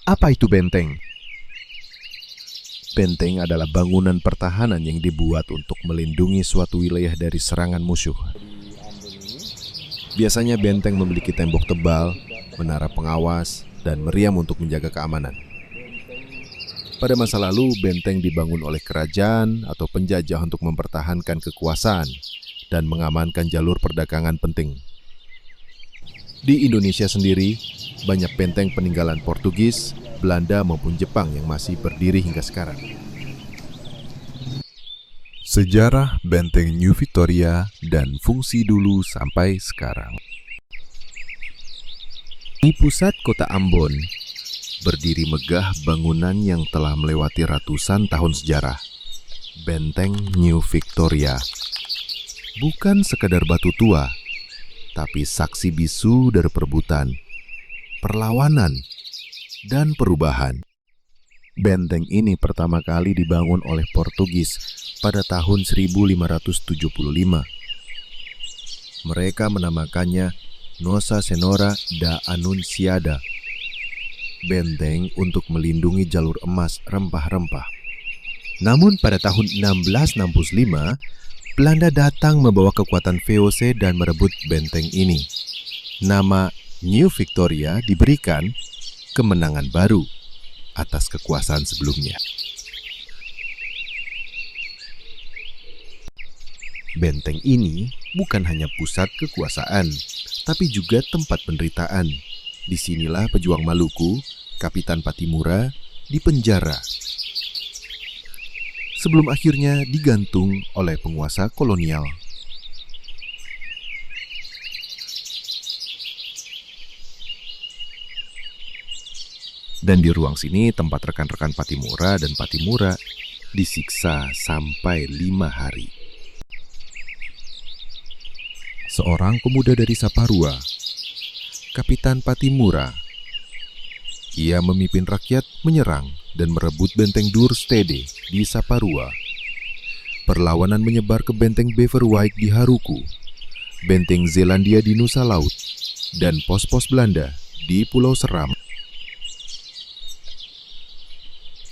Apa itu benteng? Benteng adalah bangunan pertahanan yang dibuat untuk melindungi suatu wilayah dari serangan musuh. Biasanya benteng memiliki tembok tebal, menara pengawas, dan meriam untuk menjaga keamanan. Pada masa lalu, benteng dibangun oleh kerajaan atau penjajah untuk mempertahankan kekuasaan dan mengamankan jalur perdagangan penting. Di Indonesia sendiri, banyak benteng peninggalan Portugis, Belanda maupun Jepang yang masih berdiri hingga sekarang. Sejarah Benteng New Victoria dan fungsi dulu sampai sekarang. Di pusat kota Ambon, berdiri megah bangunan yang telah melewati ratusan tahun sejarah. Benteng New Victoria. Bukan sekadar batu tua, tapi saksi bisu dari perebutan, perlawanan, dan perubahan. Benteng ini pertama kali dibangun oleh Portugis pada tahun 1575. Mereka menamakannya Nossa Senhora da Anunciada, benteng untuk melindungi jalur emas rempah-rempah. Namun pada tahun 1665, Belanda datang membawa kekuatan VOC dan merebut benteng ini. Nama New Victoria diberikan kemenangan baru atas kekuasaan sebelumnya. Benteng ini bukan hanya pusat kekuasaan, tapi juga tempat penderitaan. Disinilah pejuang Maluku, Kapitan Patimura, dipenjara sebelum akhirnya digantung oleh penguasa kolonial. Dan di ruang sini tempat rekan-rekan Patimura dan Patimura disiksa sampai 5 hari. Seorang pemuda dari Saparua, Kapitan Patimura. Ia memimpin rakyat menyerang dan merebut benteng Durstede di Saparua. Perlawanan menyebar ke benteng Beverwijk di Haruku, benteng Zelandia di Nusa Laut, dan pos-pos Belanda di Pulau Seram.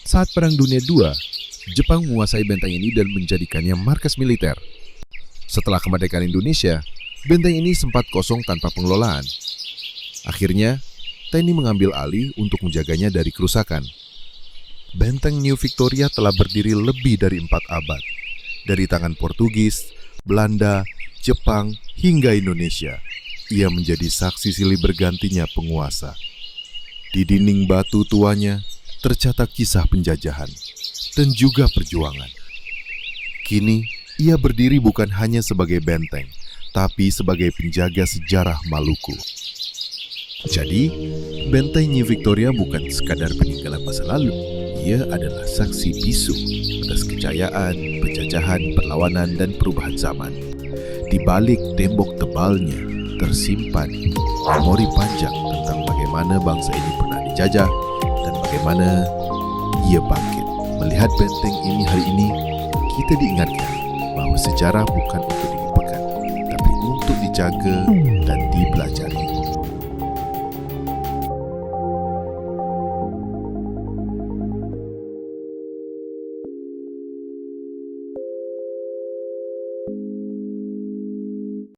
Saat Perang Dunia II, Jepang menguasai benteng ini dan menjadikannya markas militer. Setelah kemerdekaan Indonesia, benteng ini sempat kosong tanpa pengelolaan. Akhirnya, TNI mengambil alih untuk menjaganya dari kerusakan. Benteng New Victoria telah berdiri lebih dari 4 abad, dari tangan Portugis, Belanda, Jepang, hingga Indonesia. Ia menjadi saksi silih bergantinya penguasa. Di dinding batu tuanya tercatat kisah penjajahan dan juga perjuangan. Kini, ia berdiri bukan hanya sebagai benteng, tapi sebagai penjaga sejarah Maluku. Jadi, benteng New Victoria bukan sekadar peninggalan masa lalu. Ia adalah saksi bisu atas kejayaan, penjajahan, perlawanan, dan perubahan zaman. Di balik tembok tebalnya tersimpan memori panjang tentang bagaimana bangsa ini pernah dijajah dan bagaimana ia bangkit. Melihat benteng ini hari ini, kita diingatkan bahwa sejarah bukan untuk dilupakan, tapi untuk dijaga dan dipelajari.